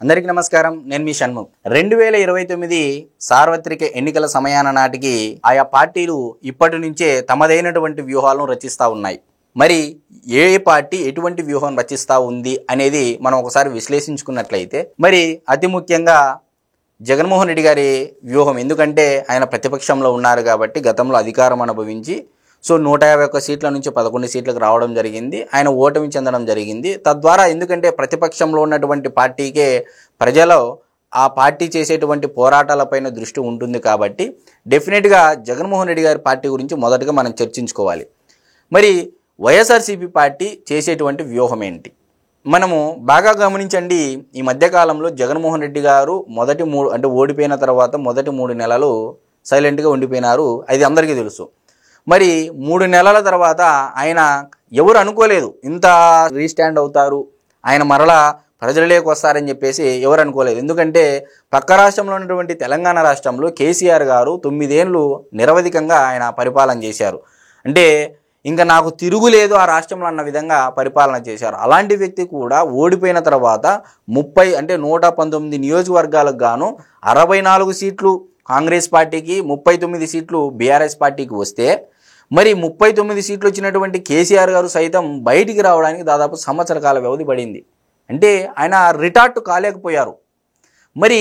అందరికీ నమస్కారం. నేను మీ షణ్ముఖ్. 2029 సార్వత్రిక ఎన్నికల సమయాన నాటికి ఆయా పార్టీలు ఇప్పటి నుంచే తమదైనటువంటి వ్యూహాలను రచిస్తూ ఉన్నాయి. మరి ఏ పార్టీ ఎటువంటి వ్యూహం రచిస్తూ ఉంది అనేది మనం ఒకసారి విశ్లేషించుకున్నట్లయితే మరి అతి ముఖ్యంగా జగన్మోహన్ రెడ్డి గారి వ్యూహం. ఎందుకంటే ఆయన ప్రతిపక్షంలో ఉన్నారు కాబట్టి గతంలో అధికారం అనుభవించి 151 సీట్ల నుంచి 11 సీట్లకు రావడం జరిగింది. ఆయన ఓటమి చెందడం జరిగింది. తద్వారా ఎందుకంటే ప్రతిపక్షంలో ఉన్నటువంటి పార్టీకే ప్రజలు ఆ పార్టీ చేసేటువంటి పోరాటాలపైన దృష్టి ఉంటుంది కాబట్టి డెఫినెట్గా జగన్మోహన్ రెడ్డి గారి పార్టీ గురించి మొదటగా మనం చర్చించుకోవాలి. మరి వైఎస్ఆర్సీపీ పార్టీ చేసేటువంటి వ్యూహం ఏంటి? మనము బాగా గమనించండి. ఈ మధ్యకాలంలో జగన్మోహన్ రెడ్డి గారు ఓడిపోయిన తర్వాత మొదటి 3 నెలలు సైలెంట్గా ఉండిపోయినారు. అది అందరికీ తెలుసు. మరి 3 నెలల తర్వాత ఆయన ఎవరు అనుకోలేదు ఇంత రీస్టాండ్ అవుతారు, ఆయన మరలా ప్రజలలోకి వస్తారని చెప్పేసి ఎవరు అనుకోలేదు. ఎందుకంటే పక్క రాష్ట్రంలో ఉన్నటువంటి తెలంగాణ రాష్ట్రంలో కేసీఆర్ గారు 9 ఏళ్ళు నిరవధికంగా ఆయన పరిపాలన చేశారు. అంటే ఇంకా నాకు తిరుగులేదు ఆ రాష్ట్రంలో అన్న విధంగా పరిపాలన చేశారు. అలాంటి వ్యక్తి కూడా ఓడిపోయిన తర్వాత 119 నియోజకవర్గాలకు గాను 64 సీట్లు కాంగ్రెస్ పార్టీకి, 39 సీట్లు బీఆర్ఎస్ పార్టీకి వస్తే మరి 39 సీట్లు వచ్చినటువంటి కేసీఆర్ గారు సైతం బయటికి రావడానికి దాదాపు సంవత్సర కాల వ్యవధి పడింది. అంటే ఆయన రిటార్ట్ కాలేకపోయారు. మరి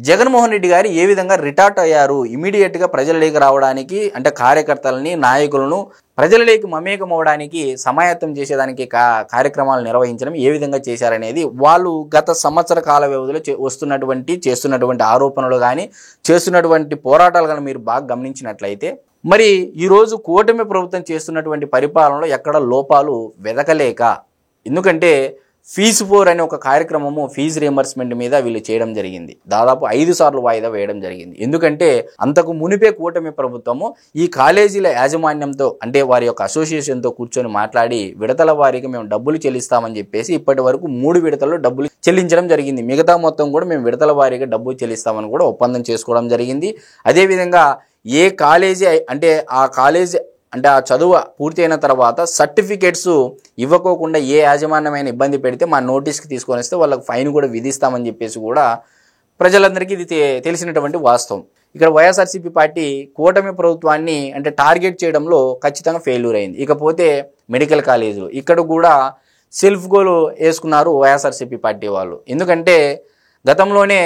జగన్మోహన్ రెడ్డి గారు ఏ విధంగా రిటార్ట్ అయ్యారు? ఇమీడియట్గా ప్రజలలోకి రావడానికి, అంటే కార్యకర్తలని, నాయకులను ప్రజలలోకి మమేకం అవ్వడానికి, సమాయత్తం చేసేదానికి కార్యక్రమాలు నిర్వహించడం ఏ విధంగా చేశారనేది వాళ్ళు గత సంవత్సర కాల వ్యవధిలో చేస్తున్నటువంటి ఆరోపణలు కానీ చేస్తున్నటువంటి పోరాటాలు కానీ మీరు బాగా గమనించినట్లయితే మరి ఈరోజు కూటమి ప్రభుత్వం చేస్తున్నటువంటి పరిపాలనలో ఎక్కడ లోపాలు వెదకలేక, ఎందుకంటే ఫీజు 4 అనే ఒక కార్యక్రమము ఫీజు రియంబర్స్మెంట్ మీద వీళ్ళు చేయడం జరిగింది. దాదాపు 5 సార్లు వాయిదా వేయడం జరిగింది. ఎందుకంటే అంతకు మునిపే కూటమి ప్రభుత్వము ఈ కాలేజీల యాజమాన్యంతో, అంటే వారి యొక్క అసోసియేషన్తో కూర్చొని మాట్లాడి విడతల వారీగా మేము డబ్బులు చెల్లిస్తామని చెప్పేసి ఇప్పటి వరకు 3 విడతల్లో డబ్బులు చెల్లించడం జరిగింది. మిగతా మొత్తం కూడా మేము విడతల వారీగా డబ్బులు చెల్లిస్తామని కూడా ఒప్పందం చేసుకోవడం జరిగింది. అదేవిధంగా ఏ కాలేజీ ఆ చదువు పూర్తి అయిన తర్వాత సర్టిఫికేట్స్ ఇవ్వకోకుండా ఏ యాజమాన్యమైన ఇబ్బంది పెడితే మా నోటీస్కి తీసుకొని వస్తే వాళ్ళకి ఫైన్ కూడా విధిస్తామని చెప్పేసి కూడా ప్రజలందరికీ ఇది తెలిసినటువంటి వాస్తవం. ఇక్కడ వైఎస్ఆర్సీపీ పార్టీ కూటమి ప్రభుత్వాన్ని టార్గెట్ చేయడంలో ఖచ్చితంగా ఫెయిల్యూర్ అయింది. ఇకపోతే మెడికల్ కాలేజీలు ఇక్కడ కూడా సెల్ఫ్ గోల్ వేసుకున్నారు వైఎస్ఆర్సీపీ పార్టీ వాళ్ళు. ఎందుకంటే గతంలోనే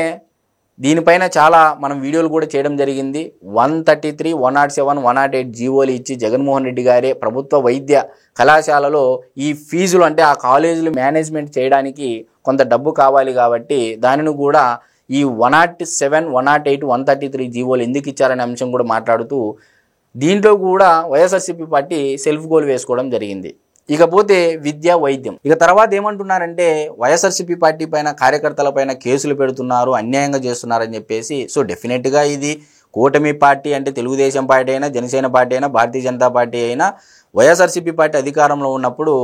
దీనిపైన చాలా మనం వీడియోలు కూడా చేయడం జరిగింది. 133, 107, 108 జీవోలు ఇచ్చి జగన్మోహన్ రెడ్డి గారే ప్రభుత్వ వైద్య కళాశాలలో ఈ ఫీజులు, అంటే ఆ కాలేజీలు మేనేజ్మెంట్ చేయడానికి కొంత డబ్బు కావాలి కాబట్టి దానిని కూడా ఈ 107, 108, 133 జీవోలు ఎందుకు ఇచ్చారనే అంశం కూడా మాట్లాడుతూ దీంట్లో కూడా వైఎస్ఆర్సీపీ పార్టీ సెల్ఫ్ గోల్ వేసుకోవడం జరిగింది. ఇకపోతే విద్య, వైద్యం. ఇక తర్వాత ఏమంటున్నారంటే వైఎస్ఆర్సీపీ పార్టీ పైన, కార్యకర్తల పైన కేసులు పెడుతున్నారు, అన్యాయంగా చేస్తున్నారని చెప్పేసి. డెఫినెట్గా ఇది కూటమి పార్టీ, అంటే తెలుగుదేశం పార్టీ అయినా, జనసేన పార్టీ అయినా, భారతీయ జనతా పార్టీ అయినా, వైఎస్ఆర్సీపీ పార్టీ అధికారంలో ఉన్నప్పుడు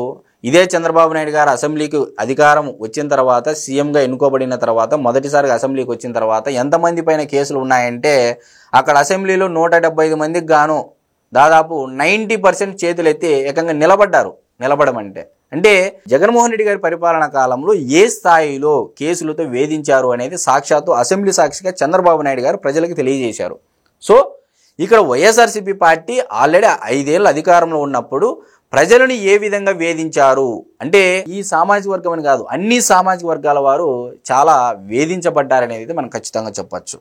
ఇదే చంద్రబాబు నాయుడు గారు అసెంబ్లీకి అధికారం వచ్చిన తర్వాత, సీఎంగా ఎన్నుకోబడిన తర్వాత, మొదటిసారిగా అసెంబ్లీకి వచ్చిన తర్వాత ఎంతమంది పైన కేసులు ఉన్నాయంటే అక్కడ అసెంబ్లీలో 175 మందికి గాను దాదాపు 90% చేతులెత్తి ఏకంగా నిలబడమంటే అంటే జగన్మోహన్ రెడ్డి గారి పరిపాలన కాలంలో ఏ స్థాయిలో కేసులతో వేధించారు అనేది సాక్షాత్తు అసెంబ్లీ సాక్షిగా చంద్రబాబు నాయుడు గారు ప్రజలకు తెలియజేశారు. ఇక్కడ వైఎస్ఆర్సీపీ పార్టీ ఆల్రెడీ 5 ఏళ్ళు అధికారంలో ఉన్నప్పుడు ప్రజలను ఏ విధంగా వేధించారు అంటే ఈ సామాజిక వర్గం అని కాదు, అన్ని సామాజిక వర్గాల వారు చాలా వేధించబడ్డారనేది మనం ఖచ్చితంగా చెప్పచ్చు.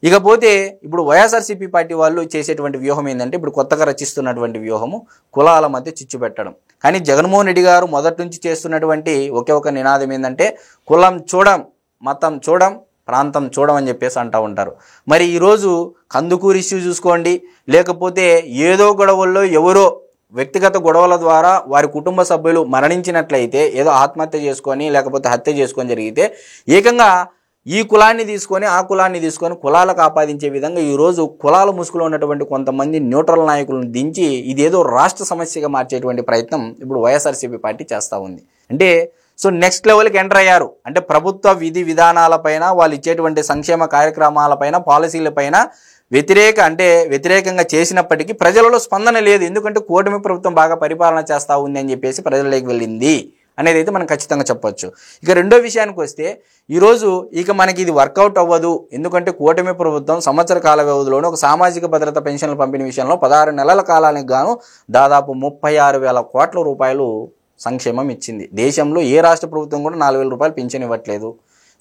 ఇకపోతే ఇప్పుడు వైఎస్ఆర్సీపీ పార్టీ వాళ్ళు చేసేటువంటి వ్యూహం ఏంటంటే ఇప్పుడు కొత్తగా రచిస్తున్నటువంటి వ్యూహము కులాల మధ్య చిచ్చు పెట్టడం. కానీ జగన్మోహన్ రెడ్డి గారు మొదటి నుంచి చేస్తున్నటువంటి ఒకే ఒక నినాదం ఏంటంటే కులం చూడం, మతం చూడం, ప్రాంతం చూడం అని చెప్పేసి అంటూ ఉంటారు. మరి ఈరోజు కందుకూరు ఇష్యూ చూసుకోండి, లేకపోతే ఏదో గొడవల్లో ఎవరో వ్యక్తిగత గొడవల ద్వారా వారి కుటుంబ సభ్యులు మరణించినట్లయితే, ఏదో ఆత్మహత్య చేసుకొని లేకపోతే హత్య చేసుకొని జరిగితే ఏకంగా ఈ కులాన్ని తీసుకొని ఆ కులాన్ని తీసుకొని కులాలకు ఆపాదించే విధంగా ఈరోజు కులాల ముసుగులో ఉన్నటువంటి కొంతమంది న్యూట్రల్ నాయకులను దించి ఇదేదో రాష్ట్ర సమస్యగా మార్చేటువంటి ప్రయత్నం ఇప్పుడు వైఎస్ఆర్సీపీ పార్టీ చేస్తూ ఉంది. అంటే నెక్స్ట్ లెవెల్కి ఎంటర్ అయ్యారు. అంటే ప్రభుత్వ విధి విధానాలపైన, వాళ్ళు ఇచ్చేటువంటి సంక్షేమ కార్యక్రమాలపైన, పాలసీలపైన వ్యతిరేకంగా చేసినప్పటికీ ప్రజలలో స్పందన లేదు. ఎందుకంటే కూటమి ప్రభుత్వం బాగా పరిపాలన చేస్తూ ఉంది అని చెప్పేసి ప్రజలలోకి వెళ్ళింది. అనేది అయితే మనం ఖచ్చితంగా చెప్పొచ్చు. ఇక రెండో విషయానికి వస్తే ఈరోజు ఇక మనకి ఇది వర్కౌట్ అవ్వదు. ఎందుకంటే కూటమి ప్రభుత్వం సంవత్సర కాల వ్యవధిలోనే ఒక సామాజిక భద్రత పెన్షన్ల పంపిణీ విషయంలో 16 నెలల కాలానికి గాను దాదాపు 36,000 కోట్ల రూపాయలు సంక్షేమం ఇచ్చింది. దేశంలో ఏ రాష్ట్ర ప్రభుత్వం కూడా 4,000 రూపాయలు పింఛన్ ఇవ్వట్లేదు.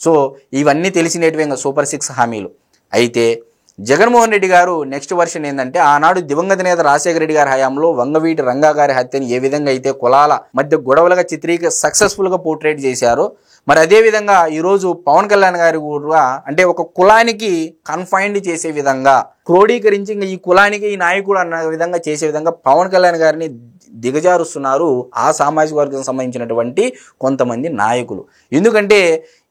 సో ఇవన్నీ తెలిసినట్టువే సూపర్ 6 హామీలు. అయితే జగన్మోహన్ రెడ్డి గారు నెక్స్ట్ వర్షన్ ఏంటంటే ఆనాడు దివంగత నేత రాజశేఖర రెడ్డి గారి హయాంలో వంగవీటి రంగా గారి హత్యని ఏ విధంగా అయితే కులాల మధ్య గొడవలుగా సక్సెస్ఫుల్గా పోర్ట్రేట్ చేశారో, మరి అదేవిధంగా ఈరోజు పవన్ కళ్యాణ్ గారు కూడా అంటే ఒక కులానికి కన్ఫైన్డ్ చేసే విధంగా క్రోడీకరించి ఇంకా ఈ కులానికి ఈ నాయకుడు అన్న విధంగా చేసే విధంగా పవన్ కళ్యాణ్ గారిని దిగజారుస్తున్నారు ఆ సామాజిక వర్గం సంబంధించినటువంటి కొంతమంది నాయకులు. ఎందుకంటే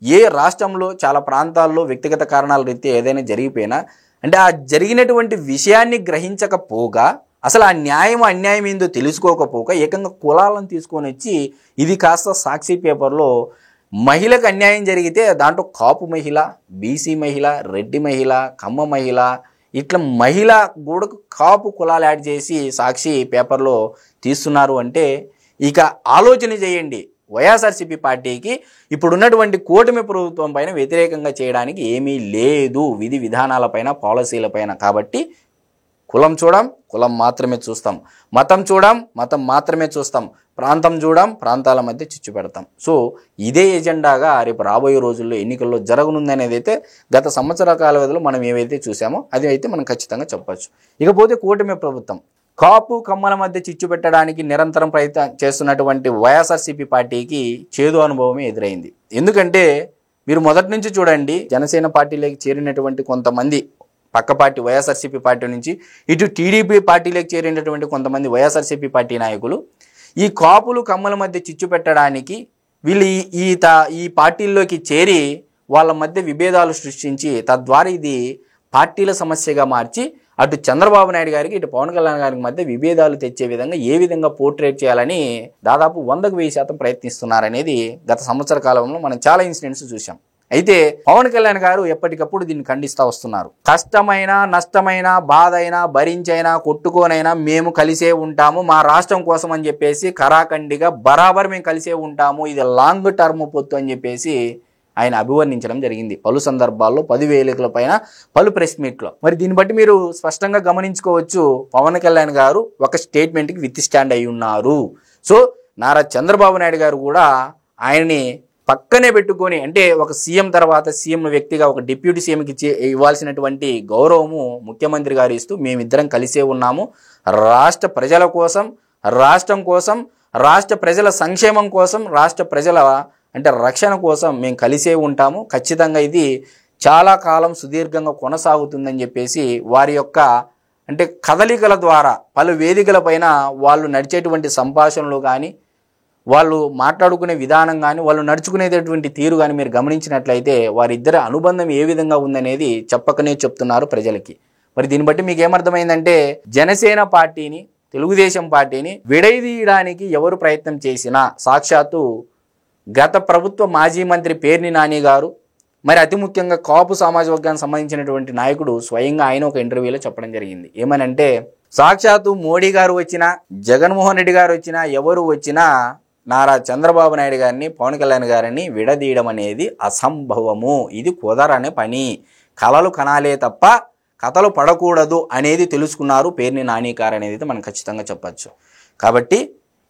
ఏ రాష్ట్రంలో చాలా ప్రాంతాల్లో వ్యక్తిగత కారణాల రీత్యా ఏదైనా జరిగిపోయినా అంటే ఆ జరిగినటువంటి విషయాన్ని గ్రహించకపోగా అసలు ఆ న్యాయం అన్యాయం ఏందో తెలుసుకోకపోగా ఏకంగా కులాలను తీసుకొని వచ్చి ఇది కాస్త సాక్షి పేపర్లో మహిళకు అన్యాయం జరిగితే దాంట్లో కాపు మహిళ, బీసీ మహిళ, రెడ్డి మహిళ, కమ్మ మహిళ ఇట్లా మహిళ కూడా కాపు కులాలు యాడ్ చేసి సాక్షి పేపర్లో తీస్తున్నారు అంటే ఇక ఆలోచన చేయండి. వైఎస్ఆర్సీపీ పార్టీకి ఇప్పుడున్నటువంటి కూటమి ప్రభుత్వం పైన వ్యతిరేకంగా చేయడానికి ఏమీ లేదు విధి విధానాలపైన పాలసీలపైన. కాబట్టి కులం చూడం, కులం మాత్రమే చూస్తాం. మతం చూడం, మతం మాత్రమే చూస్తాం. ప్రాంతం చూడం, ప్రాంతాల మధ్య చిచ్చు పెడతాం. సో ఇదే ఎజెండాగా రేపు రాబోయే రోజుల్లో ఎన్నికల్లో జరగనుందనేది అయితే గత సంవత్సరాల కాల వ్యవధిలో మనం ఏవైతే చూసామో అది అయితే మనం ఖచ్చితంగా చెప్పచ్చు. ఇకపోతే కూటమి ప్రభుత్వం కాపు కమ్మల మధ్య చిచ్చు పెట్టడానికి నిరంతరం ప్రయత్నం చేస్తున్నటువంటి వైఎస్ఆర్సీపీ పార్టీకి చేదు అనుభవమే ఎదురైంది. ఎందుకంటే మీరు మొదటి నుంచి చూడండి, జనసేన పార్టీలోకి చేరినటువంటి కొంతమంది పక్క పార్టీ వైఎస్ఆర్సీపీ పార్టీ నుంచి ఇటు టీడీపీ పార్టీలోకి చేరినటువంటి కొంతమంది వైఎస్ఆర్సీపీ పార్టీ నాయకులు ఈ కాపులు కమ్మల మధ్య చిచ్చు పెట్టడానికి వీళ్ళు ఈ పార్టీల్లోకి చేరి వాళ్ళ మధ్య విభేదాలు సృష్టించి తద్వారా ఇది పార్టీల సమస్యగా మార్చి అటు చంద్రబాబు నాయుడు గారికి ఇటు పవన్ కళ్యాణ్ గారికి మధ్య విభేదాలు తెచ్చే విధంగా ఏ విధంగా పోర్ట్రేట్ చేయాలని దాదాపు 100% ప్రయత్నిస్తున్నారనేది గత సంవత్సర కాలంలో మనం చాలా ఇన్సిడెంట్స్ చూసాం. అయితే పవన్ కళ్యాణ్ గారు ఎప్పటికప్పుడు దీన్ని ఖండిస్తూ వస్తున్నారు. కష్టమైన నష్టమైన బాధ అయినా భరించైనా కొట్టుకోనైనా మేము కలిసే ఉంటాము మా రాష్ట్రం కోసం అని చెప్పేసి కరాఖండిగా బరాబర్ మేము కలిసే ఉంటాము, ఇది లాంగ్ టర్మ్ పొత్తు అని చెప్పేసి ఆయన అభివర్ణించడం జరిగింది పలు సందర్భాల్లో 10 వేదికల పైన పలు ప్రెస్ మీట్లో. మరి దీన్ని బట్టి మీరు స్పష్టంగా గమనించుకోవచ్చు పవన్ కళ్యాణ్ గారు ఒక స్టేట్మెంట్కి విత్ స్టాండ్ అయి ఉన్నారు. సో నారా చంద్రబాబు నాయుడు గారు కూడా ఆయన్ని పక్కనే పెట్టుకొని అంటే ఒక సీఎం తర్వాత సీఎం వ్యక్తిగా ఒక డిప్యూటీ సీఎంకి ఇవ్వాల్సినటువంటి గౌరవము ముఖ్యమంత్రి గారు ఇస్తూ మేమిద్దరం కలిసే ఉన్నాము, రాష్ట్ర ప్రజల కోసం, రాష్ట్రం కోసం, రాష్ట్ర ప్రజల సంక్షేమం కోసం, రాష్ట్ర ప్రజల అంటే రక్షణ కోసం మేము కలిసే ఉంటాము, ఖచ్చితంగా ఇది చాలా కాలం సుదీర్ఘంగా కొనసాగుతుందని చెప్పేసి వారి యొక్క అంటే కదలికల ద్వారా పలు వేదికల పైన వాళ్ళు నడిచేటువంటి సంభాషణలు కానీ వాళ్ళు మాట్లాడుకునే విధానం కానీ వాళ్ళు నడుచుకునేటటువంటి తీరు కానీ మీరు గమనించినట్లయితే వారిద్దరి అనుబంధం ఏ విధంగా ఉందనేది చెప్పకనే చెప్తున్నారు ప్రజలకి. మరి దీన్ని బట్టి మీకు ఏమర్థమైందంటే జనసేన పార్టీని తెలుగుదేశం పార్టీని విడదీయడానికి ఎవరు ప్రయత్నం చేసినా సాక్షాత్తు గత ప్రభుత్వ మాజీ మంత్రి పేర్ని నాని గారు మరి అతి ముఖ్యంగా కాపు సామాజిక వర్గానికి సంబంధించినటువంటి నాయకుడు స్వయంగా ఆయన ఒక ఇంటర్వ్యూలో చెప్పడం జరిగింది. ఏమనంటే సాక్షాత్తు మోడీ గారు వచ్చినా జగన్మోహన్ రెడ్డి గారు వచ్చినా ఎవరు వచ్చినా నారా చంద్రబాబు నాయుడు గారిని పవన్ కళ్యాణ్ గారిని విడదీయడం అనేది అసంభవము, ఇది కుదరని పని, కలలు కనాలే తప్ప కథలు పడకూడదు అనేది తెలుసుకున్నారు పేర్ని నాని గారు అనేది మనం ఖచ్చితంగా చెప్పచ్చు. కాబట్టి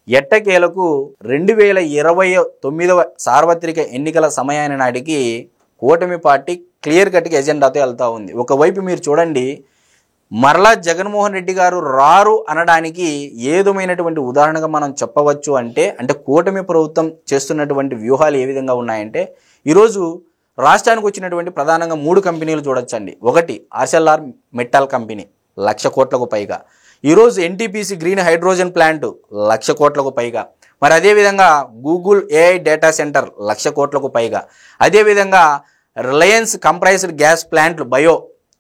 ఎట్టకేలకు 2029వ సార్వత్రిక ఎన్నికల సమయాన్ని నాటికి కూటమి పార్టీ క్లియర్ కట్గా ఎజెండాతో వెళ్తూ ఉంది. ఒకవైపు మీరు చూడండి మరలా జగన్మోహన్ రెడ్డి గారు రారు అనడానికి ఏదమైనటువంటి ఉదాహరణగా మనం చెప్పవచ్చు అంటే కూటమి ప్రభుత్వం చేస్తున్నటువంటి వ్యూహాలు ఏ విధంగా ఉన్నాయంటే ఈరోజు రాష్ట్రానికి వచ్చినటువంటి ప్రధానంగా 3 కంపెనీలు చూడొచ్చండి. ఒకటి ఆర్సెల్ఆర్ మెట్టల్ కంపెనీ 1,00,000 కోట్లకు పైగా, ఈరోజు ఎన్టీపీసీ గ్రీన్ హైడ్రోజన్ ప్లాంట్ 1,00,000 కోట్లకు పైగా, మరి అదేవిధంగా గూగుల్ ఏఐ డేటా సెంటర్ 1,00,000 కోట్లకు పైగా, అదేవిధంగా రిలయన్స్ కంప్రెస్డ్ గ్యాస్ ప్లాంట్లు బయో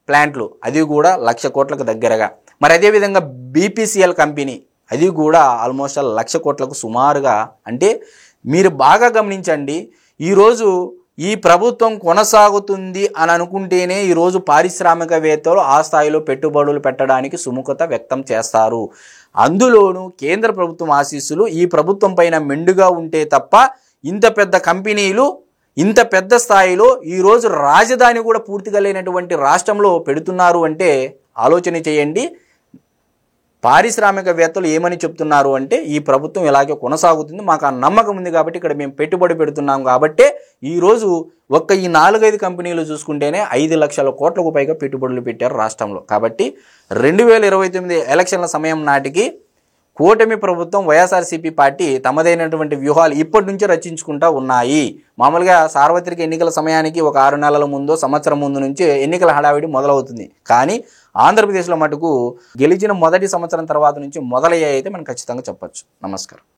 ప్లాంట్లు అది కూడా 1,00,000 కోట్లకు దగ్గరగా, మరి అదేవిధంగా బీపీసీఎల్ కంపెనీ అది కూడా ఆల్మోస్ట్ 1,00,000 కోట్లకు సుమారుగా. అంటే మీరు బాగా గమనించండి ఈరోజు ఈ ప్రభుత్వం కొనసాగుతుంది అని అనుకుంటేనే ఈరోజు పారిశ్రామికవేత్తలు ఆ స్థాయిలో పెట్టుబడులు పెట్టడానికి సుముఖత వ్యక్తం చేస్తారు. అందులోనూ కేంద్ర ప్రభుత్వం ఆశీస్సులు ఈ ప్రభుత్వం పైన మెండుగా ఉంటే తప్ప ఇంత పెద్ద కంపెనీలు ఇంత పెద్ద స్థాయిలో ఈరోజు రాజధాని కూడా పూర్తిగా లేనటువంటి రాష్ట్రంలో పెడుతున్నారు అంటే ఆలోచన చేయండి. పారిశ్రామికవేత్తలు ఏమని చెప్తున్నారు అంటే ఈ ప్రభుత్వం ఇలాగే కొనసాగుతుంది, మాకు ఆ నమ్మకం ఉంది కాబట్టి ఇక్కడ మేము పెట్టుబడి పెడుతున్నాం కాబట్టి ఈరోజు ఈ 4-5 కంపెనీలు చూసుకుంటేనే 5 లక్షల కోట్లకు పైగా పెట్టుబడులు పెట్టారు రాష్ట్రంలో. కాబట్టి 2029 ఎలక్షన్ల సమయం నాటికి కూటమి ప్రభుత్వం వైఎస్ఆర్సీపీ పార్టీ తమదైనటువంటి వ్యూహాలు ఇప్పటి నుంచే రచించుకుంటూ ఉన్నాయి. మామూలుగా సార్వత్రిక ఎన్నికల సమయానికి ఒక 6 నెలల ముందో సంవత్సరం ముందు నుంచి ఎన్నికల హడావిడి మొదలవుతుంది. కానీ ఆంధ్రప్రదేశ్లో మటుకు గెలిచిన మొదటి సంవత్సరం తర్వాత నుంచి మొదలయ్యాయి అయితే మనం ఖచ్చితంగా చెప్పొచ్చు. నమస్కారం.